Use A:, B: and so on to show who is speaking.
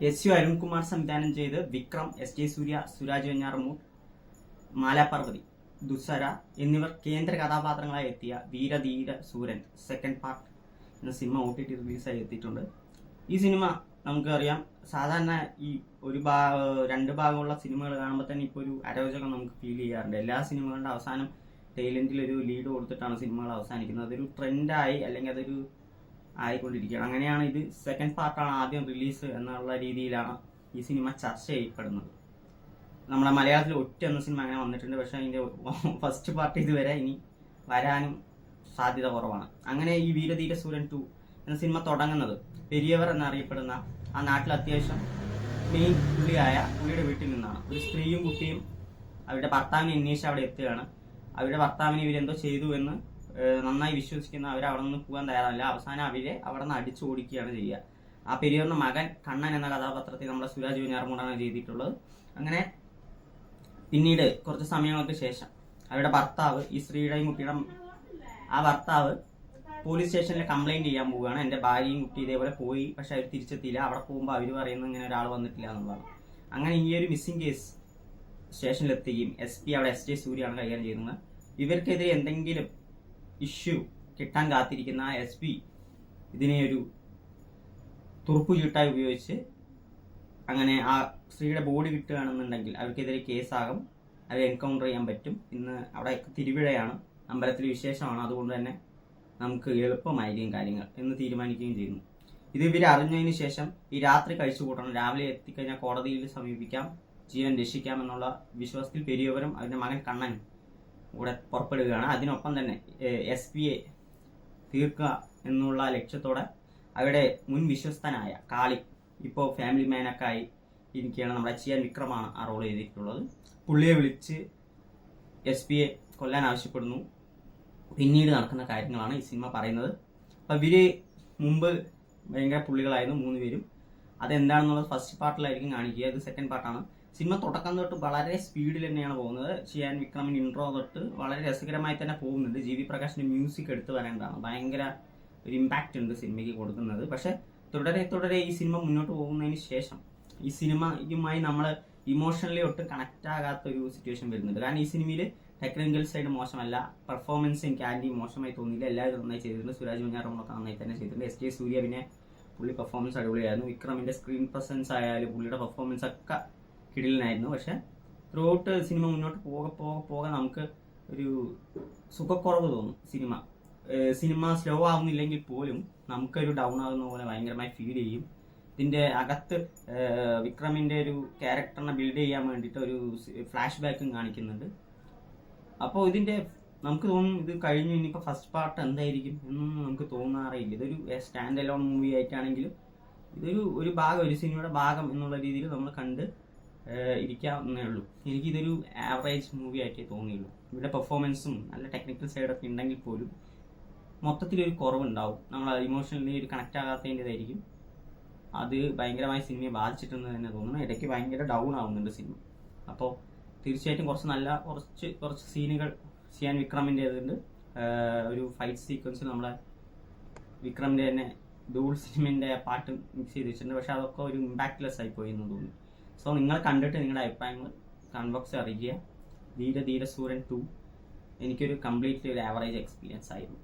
A: എസ്.യു. അരുൺകുമാർ സംവിധാനം ചെയ്ത് വിക്രം, എസ്.ജെ. സൂര്യ, സുരാജ് വെഞ്ഞാറമൂട്, മാലാപാർവതി, ദുസ്സര എന്നിവർ കേന്ദ്ര കഥാപാത്രങ്ങളായി എത്തിയ വീരധീര സൂരൻ സെക്കൻഡ് പാർട്ട് എന്ന സിനിമ OTT റിലീസായി എത്തിയിട്ടുണ്ട്. ഈ സിനിമ നമുക്കറിയാം, സാധാരണ ഈ രണ്ട് ഭാഗമുള്ള സിനിമകൾ കാണുമ്പോൾ തന്നെ ഇപ്പോൾ ഒരു അരോചകം നമുക്ക് ഫീൽ ചെയ്യാറുണ്ട്. എല്ലാ സിനിമകളുടെ അവസാനം ടൈലൻഡിൽ ഒരു ലീഡ് കൊടുത്തിട്ടാണ് സിനിമകൾ അവസാനിക്കുന്നത്. അതൊരു ട്രെൻഡായി അല്ലെങ്കിൽ അതൊരു ആയിക്കൊണ്ടിരിക്കുകയാണ്. അങ്ങനെയാണ് ഇത് സെക്കൻഡ് പാർട്ടാണ് ആദ്യം റിലീസ് എന്നുള്ള രീതിയിലാണ് ഈ സിനിമ ചർച്ച ചെയ്യപ്പെടുന്നത്. നമ്മുടെ മലയാളത്തിൽ ഒറ്റ എന്ന സിനിമ അങ്ങനെ വന്നിട്ടുണ്ട്, പക്ഷേ അതിൻ്റെ ഫസ്റ്റ് പാർട്ട് ഇതുവരെ ഇനി വരാനും സാധ്യത കുറവാണ്. അങ്ങനെ ഈ വീരധീര സൂരൻ 2 എന്ന സിനിമ തുടങ്ങുന്നത് പെരിയവർ എന്നറിയപ്പെടുന്ന ആ നാട്ടിൽ അത്യാവശ്യം മെയിൻ പുള്ളിയുടെ വീട്ടിൽ നിന്നാണ്. ഒരു സ്ത്രീയും കുട്ടിയും അവരുടെ ഭർത്താവിനെ അന്വേഷിച്ച് അവിടെ എത്തുകയാണ്. അവരുടെ ഭർത്താവിനെ ഇവരെന്തോ ചെയ്തു എന്ന് നന്നായി വിശ്വസിക്കുന്ന അവർ അവിടെ നിന്ന് പോകാൻ തയ്യാറല്ല. അവസാനം അവരെ അവിടെ നിന്ന് അടിച്ചു ഓടിക്കുകയാണ് ചെയ്യുക. ആ പെരിയവറിന്റെ മകൻ കണ്ണൻ എന്ന കഥാപാത്രത്തെ നമ്മുടെ സുരാജ് വെഞ്ഞാറമൂടാണ് ചെയ്തിട്ടുള്ളത്. അങ്ങനെ പിന്നീട് കുറച്ച് സമയങ്ങൾക്ക് ശേഷം അവരുടെ ഭർത്താവ്, ഈ സ്ത്രീയുടെയും കുട്ടിയുടെ ആ ഭർത്താവ് പോലീസ് സ്റ്റേഷനിൽ കംപ്ലൈന്റ് ചെയ്യാൻ പോവുകയാണ്. എൻ്റെ ഭാര്യയും കുട്ടി ഇതേപോലെ പോയി, പക്ഷെ അവർ തിരിച്ചെത്തിയില്ല. അവിടെ പോകുമ്പോൾ അവർ പറയുന്നത് ഇങ്ങനെ ഒരാൾ വന്നിട്ടില്ല എന്നുള്ളതാണ്. അങ്ങനെ ഈ ഒരു മിസ്സിംഗ് കേസ് സ്റ്റേഷനിലെത്തുകയും SP അവിടെ S.J. സൂര്യയാണ് കൈകാര്യം ചെയ്യുന്നത്. ഇവർക്കെതിരെ എന്തെങ്കിലും ഇഷ്യൂ കിട്ടാൻ കാത്തിരിക്കുന്ന SP ഇതിനെ ഒരു തുറുപ്പു ചീട്ടായി ഉപയോഗിച്ച് അങ്ങനെ ആ സ്ത്രീയുടെ ബോഡി കിട്ടുകയാണെന്നുണ്ടെങ്കിൽ അവർക്കെതിരെ കേസാകും, അവരെ എൻകൗണ്ടർ ചെയ്യാൻ പറ്റും. ഇന്ന് അവിടെ തിരുവിഴയാണ്, അമ്പലത്തിൽ വിശേഷമാണ്, അതുകൊണ്ട് തന്നെ നമുക്ക് എളുപ്പമായിരിക്കും കാര്യങ്ങൾ എന്ന് തീരുമാനിക്കുകയും ചെയ്യുന്നു. ഇത് ഇവർ അറിഞ്ഞതിന് ശേഷം ഈ രാത്രി കഴിച്ചു കൂട്ടണം, രാവിലെ എത്തിക്കഴിഞ്ഞാൽ കോടതിയിൽ സമീപിക്കാം, ജീവൻ രക്ഷിക്കാം എന്നുള്ള വിശ്വാസത്തിൽ പെരിയവരും അവരുടെ മകൻ കണ്ണനും കൂടെ പുറപ്പെടുകയാണ്. അതിനൊപ്പം തന്നെ SP-യെ തീർക്കുക എന്നുള്ള ലക്ഷ്യത്തോടെ അവരുടെ മുൻ വിശ്വസ്തനായ കാളി ഇപ്പോൾ ഫാമിലി മാനൊക്കെ ആയി ഇരിക്കുകയാണ്. നമ്മുടെ ചിയാൻ വിക്രമാണ് ആ റോൾ ചെയ്തിട്ടുള്ളത്. പുള്ളിയെ വിളിച്ച് SP-യെ കൊല്ലാൻ ആവശ്യപ്പെടുന്നു. പിന്നീട് നടക്കുന്ന കാര്യങ്ങളാണ് ഈ സിനിമ പറയുന്നത്. അപ്പം ഇവര് മുമ്പ് ഭയങ്കര പുള്ളികളായിരുന്നു 3 പേരും. അതെന്താണെന്നുള്ളത് ഫസ്റ്റ് പാർട്ടിലായിരിക്കും കാണിക്കുക. ഇത് സെക്കൻഡ് പാർട്ടാണ്. സിനിമ തുടക്കം തൊട്ട് വളരെ സ്പീഡിൽ തന്നെയാണ് പോകുന്നത്. ചിയാൻ വിക്രമിന്റെ ഇൻട്രോ തൊട്ട് വളരെ രസകരമായി തന്നെ പോകുന്നുണ്ട്. GV പ്രകാശിന്റെ മ്യൂസിക് എടുത്തു വരേണ്ടതാണ്. ഭയങ്കര ഒരു ഇമ്പാക്റ്റ് ഉണ്ട് സിനിമയ്ക്ക് കൊടുക്കുന്നത്. പക്ഷെ തുടരെ ഈ സിനിമ മുന്നോട്ട് പോകുന്നതിന് ശേഷം ഈ സിനിമയുമായി നമ്മൾ ഇമോഷണലി ഒട്ടും കണക്ട് ആകാത്ത ഒരു സിറ്റുവേഷൻ വരുന്നുണ്ട്. കാരണം ഈ സിനിമയിൽ ടെക്നിക്കൽ സൈഡ് മോശമല്ല, പെർഫോമൻസ് എനിക്ക് ആൻറ്റി മോശമായി തോന്നിയില്ല. എല്ലാവരും നന്നായി ചെയ്തിട്ടുണ്ട്. സുരാജ് വെഞ്ഞാറമൂടൊക്കെ നന്നായി തന്നെ ചെയ്തിട്ടുണ്ട്. S.J. സൂര്യ പിന്നെ പുള്ളി പെർഫോമൻസ് അടിപൊളിയായിരുന്നു. വിക്രമിന്റെ സ്ക്രീൻ പ്രസൻസ് ആയാലും പുള്ളിയുടെ പെർഫോമൻസ് ഒക്കെ കിടിലനായിരുന്നു. പക്ഷെ ത്രൂ ഔട്ട് സിനിമ മുന്നോട്ട് പോകെ നമുക്ക് ഒരു സുഖക്കുറവ് തോന്നും. സിനിമ സ്ലോ ആവുന്നില്ലെങ്കിൽ പോലും നമുക്കൊരു ഡൗൺ ആകുന്ന പോലെ ഭയങ്കരമായി ഫീൽ ചെയ്യും. ഇതിന്റെ അകത്ത് വിക്രമിന്റെ ഒരു ക്യാരക്ടറിനെ ബിൽഡ് ചെയ്യാൻ വേണ്ടിയിട്ട് ഒരു ഫ്ലാഷ് ബാക്കും കാണിക്കുന്നുണ്ട്. അപ്പോൾ ഇതിന്റെ നമുക്ക് തോന്നും ഇത് കഴിഞ്ഞു ഇനിയിപ്പോൾ ഫസ്റ്റ് പാർട്ട് എന്തായിരിക്കും എന്നൊന്നും നമുക്ക് തോന്നാറില്ല. ഇതൊരു സ്റ്റാൻഡ് അലോൺ മൂവി ആയിട്ടാണെങ്കിലും ഇതൊരു ഒരു സിനിമയുടെ ഭാഗം എന്നുള്ള രീതിയിൽ നമ്മൾ കണ്ട് ഇരിക്കാവുന്നേ ഉള്ളൂ. എനിക്കിതൊരു ആവറേജ് മൂവി ആയിട്ടേ തോന്നിയുള്ളൂ. ഇവിടെ പെർഫോമൻസും നല്ല ടെക്നിക്കൽ സൈഡൊക്കെ ഉണ്ടെങ്കിൽ പോലും മൊത്തത്തിലൊരു കുറവുണ്ടാവും. നമ്മൾ ഇമോഷണലി ഒരു കണക്ട് ആകാത്തതിൻ്റെതായിരിക്കും. അത് ഭയങ്കരമായി സിനിമയെ ബാധിച്ചിട്ടെന്ന് തന്നെ തോന്നുന്നു. ഇടയ്ക്ക് ഭയങ്കര ഡൗൺ ആവുന്നുണ്ട് സിനിമ. അപ്പോൾ തീർച്ചയായിട്ടും കുറച്ച് സീനുകൾ ചിയാൻ വിക്രമിൻ്റെതുണ്ട്. ഒരു ഫൈറ്റ് സീക്വൻസിൽ നമ്മുടെ വിക്രമിൻ്റെ തന്നെ ധൂൾ സിനിമേൻ്റെ പാട്ട് മിക്സ് ചെയ്ത് വെച്ചിട്ടുണ്ട്. പക്ഷെ അതൊക്കെ ഒരു ഇമ്പാക്ട്ലെസ് ആയി പോയി എന്ന് തോന്നുന്നു. സോ നിങ്ങൾ കണ്ടിട്ട് നിങ്ങളുടെ അഭിപ്രായങ്ങൾ കമന്റ് ബോക്സിൽ അറിയിക്കുക. വീരധീര സൂരൻ 2 എനിക്കൊരു കംപ്ലീറ്റ്ലി ഒരു ആവറേജ് എക്സ്പീരിയൻസ് ആയിരുന്നു.